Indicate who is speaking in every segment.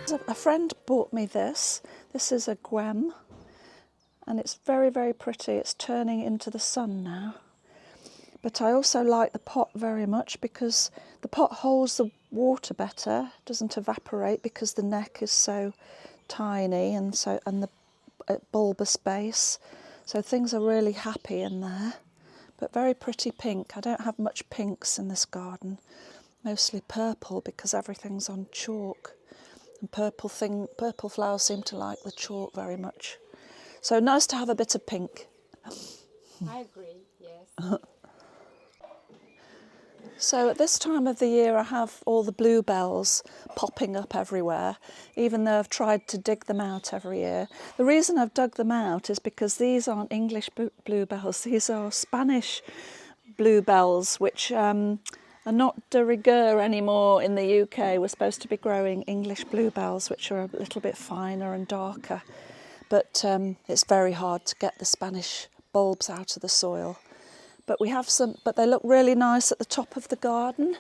Speaker 1: A friend bought me this. This is a guem, and it's very, very pretty. It's turning into the sun now. But I also like the pot very much because the pot holds the water better, doesn't evaporate because the neck is so tiny and the bulbous base. So things are really happy in there. But very pretty pink. I don't have much pinks in this garden. Mostly purple because everything's on chalk. And purple flowers seem to like the chalk very much. So nice to have a bit of pink.
Speaker 2: I agree, yes.
Speaker 1: So at this time of the year I have all the bluebells popping up everywhere, even though I've tried to dig them out every year. The reason I've dug them out is because these aren't English bluebells, these are Spanish bluebells, which are not de rigueur anymore in the UK. We're supposed to be growing English bluebells, which are a little bit finer and darker. But it's very hard to get the Spanish bulbs out of the soil. But we have some, but they look really nice at the top of the garden.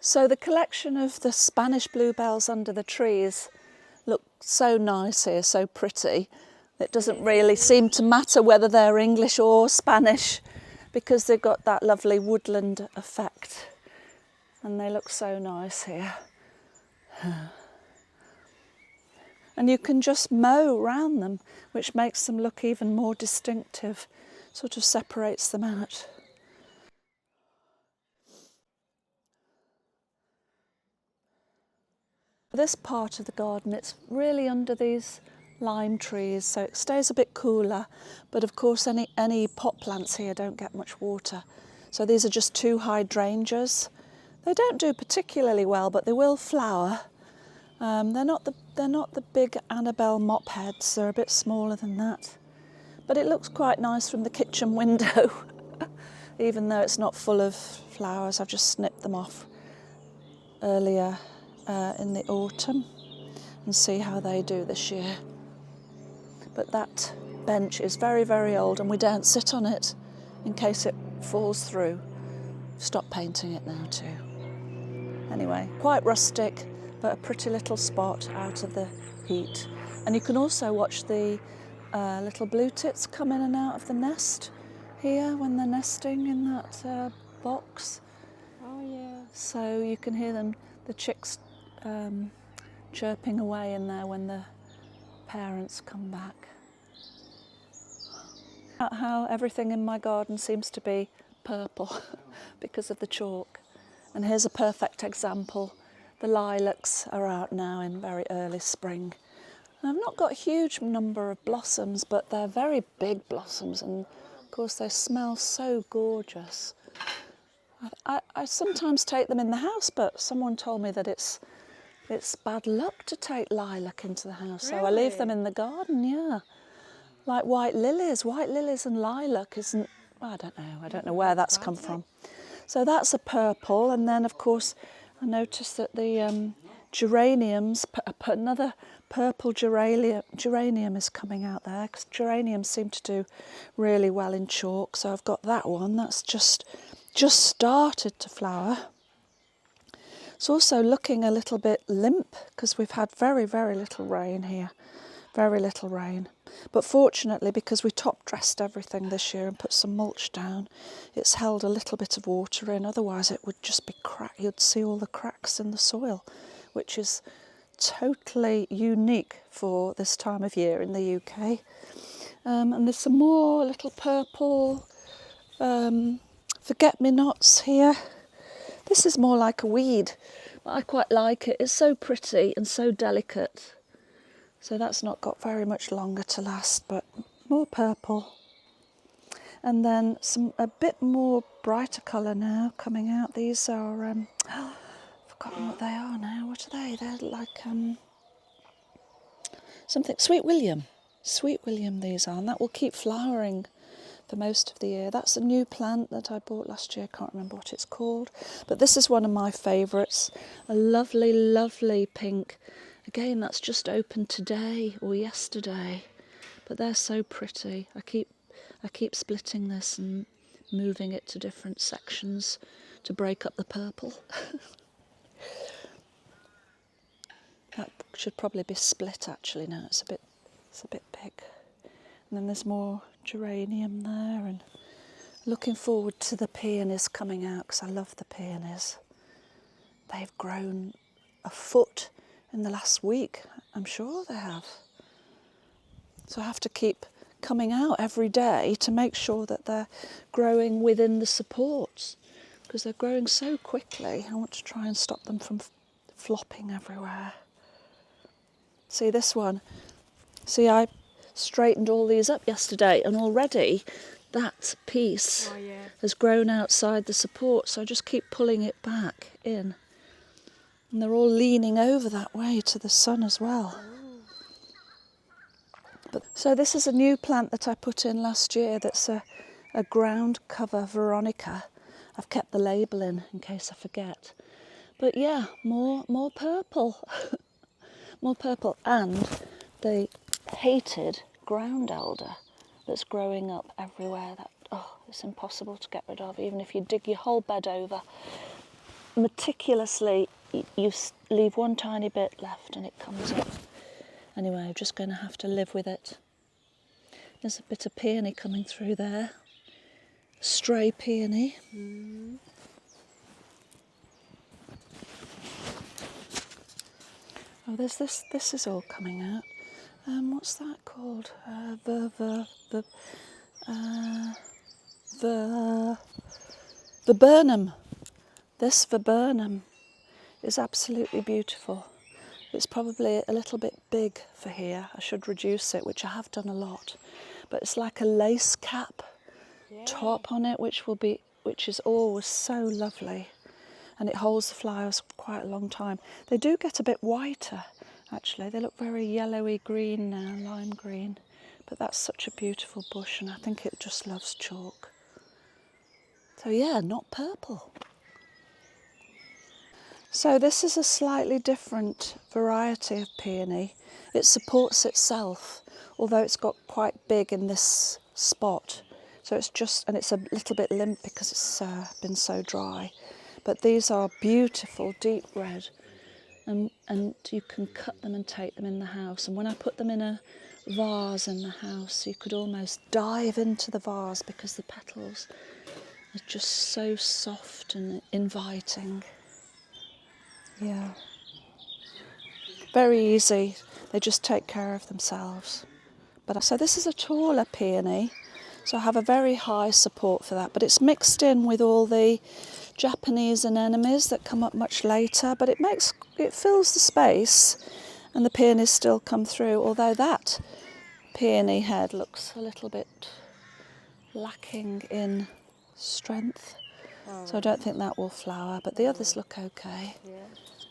Speaker 1: So the collection of the Spanish bluebells under the trees look so nice here, so pretty. It doesn't really seem to matter whether they're English or Spanish because they've got that lovely woodland effect. And they look so nice here. And you can just mow around them, which makes them look even more distinctive, sort of separates them out. This part of the garden, it's really under these lime trees, so it stays a bit cooler, but of course any pot plants here don't get much water. So these are just 2 hydrangeas. They don't do particularly well, but they will flower. They're not the big Annabelle mop heads, they're a bit smaller than that. But it looks quite nice from the kitchen window, even though it's not full of flowers. I've just snipped them off earlier in the autumn and see how they do this year. But that bench is very, very old and we don't sit on it in case it falls through. Stop painting it now too. Anyway, quite rustic, but a pretty little spot out of the heat. And you can also watch the little blue tits come in and out of the nest here when they're nesting in that box.
Speaker 2: Oh, yeah.
Speaker 1: So you can hear them, the chicks chirping away in there when the parents come back. How everything in my garden seems to be purple because of the chalk. And here's a perfect example. The lilacs are out now in very early spring. And I've not got a huge number of blossoms, but they're very big blossoms, and of course they smell so gorgeous. I sometimes take them in the house, but someone told me that it's bad luck to take lilac into the house,
Speaker 2: Really?
Speaker 1: so I leave them in the garden, yeah. Like white lilies and lilac isn't, I don't know where that's come from. So that's a purple, and then of course I noticed that the geraniums, another purple geranium is coming out there, because geraniums seem to do really well in chalk. So I've got that one, that's just started to flower. It's also looking a little bit limp because we've had very, very little rain here, very little rain. But fortunately, because we top dressed everything this year and put some mulch down, it's held a little bit of water in. Otherwise it would just be cracked. You'd see all the cracks in the soil, which is totally unique for this time of year in the UK. And there's some more little purple forget-me-nots here. This is more like a weed, but I quite like it. It's so pretty and so delicate. So that's not got very much longer to last, but more purple. And then a bit more brighter colour now coming out. These are, I've forgotten what they are now. What are they? They're like something, Sweet William. Sweet William these are, and that will keep flowering for most of the year. That's a new plant that I bought last year. Can't remember what it's called. But this is one of my favourites. A lovely, lovely pink. Again, that's just opened today or yesterday. but they're so pretty. I keep splitting this and moving it to different sections to break up the purple. That should probably be split actually now. It's a bit big. And then there's more geranium there, and looking forward to the peonies coming out because I love the peonies. They've grown a foot in the last week, I'm sure they have. So I have to keep coming out every day to make sure that they're growing within the supports because they're growing so quickly. I want to try and stop them from flopping everywhere. See this one? See, I straightened all these up yesterday and already that piece has grown outside the support, so I just keep pulling it back in. And they're all leaning over that way to the sun as well. So this is a new plant that I put in last year that's a ground cover Veronica. I've kept the label in case I forget. But yeah, more purple. More purple, and the hated ground elder that's growing up everywhere. It's impossible to get rid of, even if you dig your whole bed over. Meticulously, you leave one tiny bit left and it comes up. Anyway, I'm just going to have to live with it. There's a bit of peony coming through there. Stray peony. Oh, there's this is all coming out. What's that called? Viburnum. This viburnum is absolutely beautiful. It's probably a little bit big for here. I should reduce it, which I have done a lot. But it's like a lace cap top on it, which is always so lovely. And it holds the flowers quite a long time. They do get a bit whiter, actually. They look very yellowy green now, lime green. But that's such a beautiful bush, and I think it just loves chalk. So yeah, not purple. So this is a slightly different variety of peony. It supports itself, although it's got quite big in this spot. So and it's a little bit limp because it's been so dry. But these are beautiful, deep red, and you can cut them and take them in the house. And when I put them in a vase in the house, you could almost dive into the vase because the petals are just so soft and inviting. Yeah. Very easy. They just take care of themselves. So this is a taller peony, so I have a very high support for that. But it's mixed in with all the Japanese anemones that come up much later. But it fills the space, and the peonies still come through. Although that peony head looks a little bit lacking in strength. So I don't think that will flower, but the others look okay. Yeah.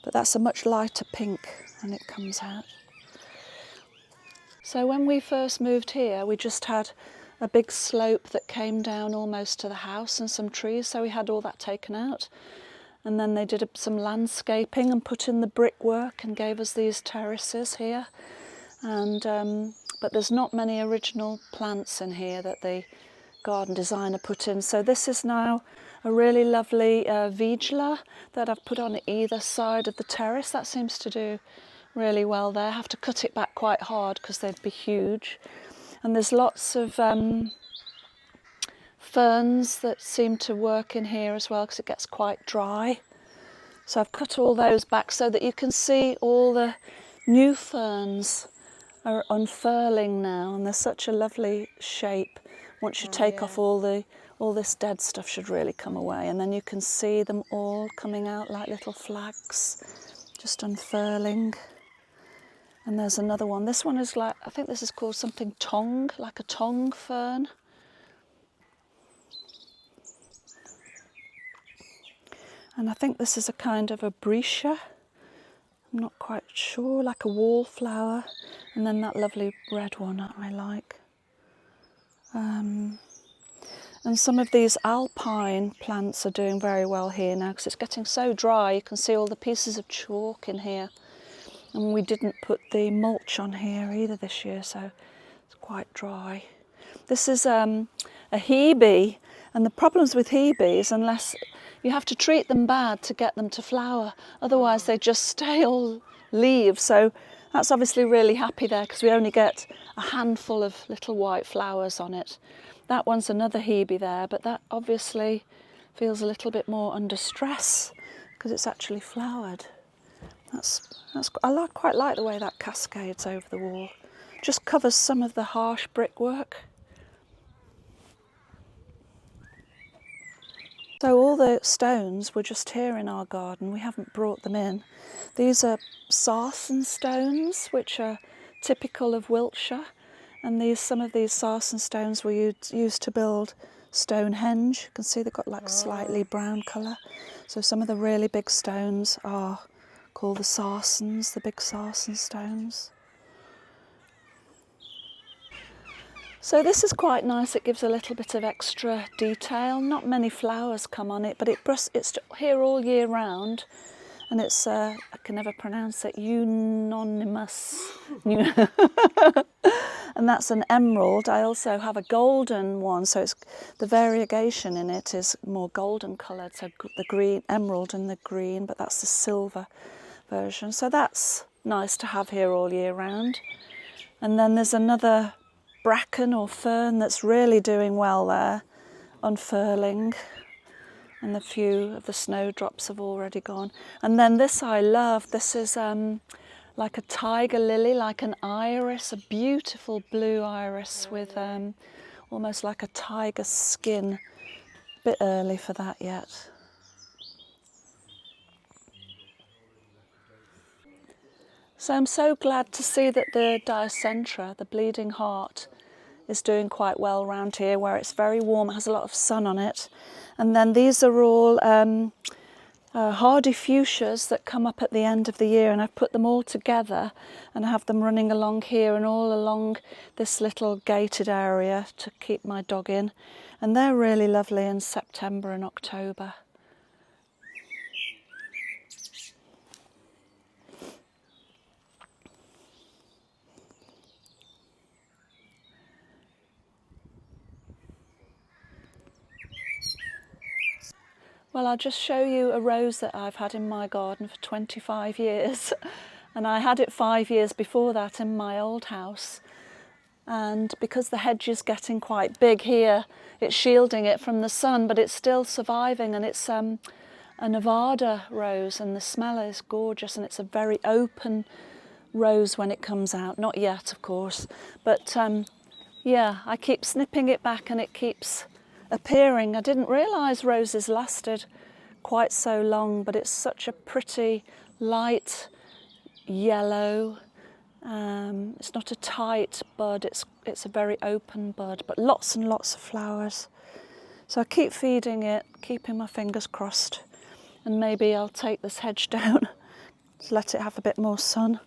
Speaker 1: But that's a much lighter pink when it comes out. So when we first moved here, we just had a big slope that came down almost to the house and some trees, so we had all that taken out. And then they did some landscaping and put in the brickwork and gave us these terraces here. But there's not many original plants in here that the garden designer put in. So this is now a really lovely Vigela that I've put on either side of the terrace. That seems to do really well there. I have to cut it back quite hard because they'd be huge. And there's lots of ferns that seem to work in here as well because it gets quite dry. So I've cut all those back so that you can see all the new ferns are unfurling now, and they're such a lovely shape. Once you take off all this dead stuff should really come away, and then you can see them all coming out like little flags, just unfurling. And there's another one. This one is like, I think this is called something tong, like a tong fern. And I think this is a kind of a breccia. I'm not quite sure, like a wallflower. And then that lovely red one I like. And some of these alpine plants are doing very well here now because it's getting so dry. You can see all the pieces of chalk in here. And we didn't put the mulch on here either this year, so It's quite dry. This is a hebe, and the problems with hebes, unless you have to treat them bad to get them to flower, otherwise they just stay all leaves. So that's obviously really happy there because we only get a handful of little white flowers on it. That one's another hebe there, but that obviously feels a little bit more under stress because it's actually flowered. I quite like the way that cascades over the wall. Just covers some of the harsh brickwork. So all the stones were just here in our garden. We haven't brought them in. These are Sarsen stones, which are typical of Wiltshire. And some of these Sarsen stones were used to build Stonehenge. You can see they've got like slightly brown colour. So some of the really big stones are called the Sarsens, the big Sarsen stones. So this is quite nice. It gives a little bit of extra detail. Not many flowers come on it, but it's here all year round. And it's, I can never pronounce it, unanimous. And that's an emerald. I also have a golden one, so the variegation in it is more golden coloured. So the green, emerald and the green, but that's the silver version. So that's nice to have here all year round. And then there's another bracken or fern that's really doing well there, unfurling, and a few of the snowdrops have already gone. And then this I love. This is like a tiger lily, like an iris, a beautiful blue iris with almost like a tiger skin. A bit early for that yet. So I'm so glad to see that the Dicentra, the bleeding heart, is doing quite well around here where it's very warm, it has a lot of sun on it. And then these are all hardy fuchsias that come up at the end of the year, and I've put them all together and I have them running along here and all along this little gated area to keep my dog in. And they're really lovely in September and October. Well, I'll just show you a rose that I've had in my garden for 25 years. And I had it 5 years before that in my old house. And because the hedge is getting quite big here, it's shielding it from the sun, but it's still surviving. And it's a Nevada rose, and the smell is gorgeous. And it's a very open rose when it comes out. Not yet, of course. But yeah, I keep snipping it back and it keeps appearing. I didn't realise roses lasted quite so long, but it's such a pretty light yellow. It's not a tight bud, it's a very open bud, but lots and lots of flowers. So I keep feeding it, keeping my fingers crossed, and maybe I'll take this hedge down to let it have a bit more sun.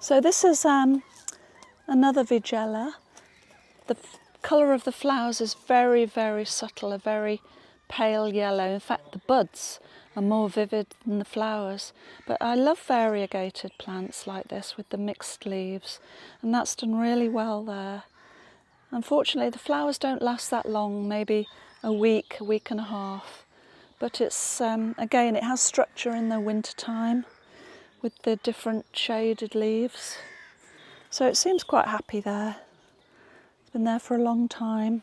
Speaker 1: So this is another Vigella. The colour of the flowers is very, very subtle, a very pale yellow. In fact, the buds are more vivid than the flowers. But I love variegated plants like this with the mixed leaves, and that's done really well there. Unfortunately, the flowers don't last that long, maybe a week and a half. But it's, again, it has structure in the winter time with the different shaded leaves. So it seems quite happy there. It's been there for a long time.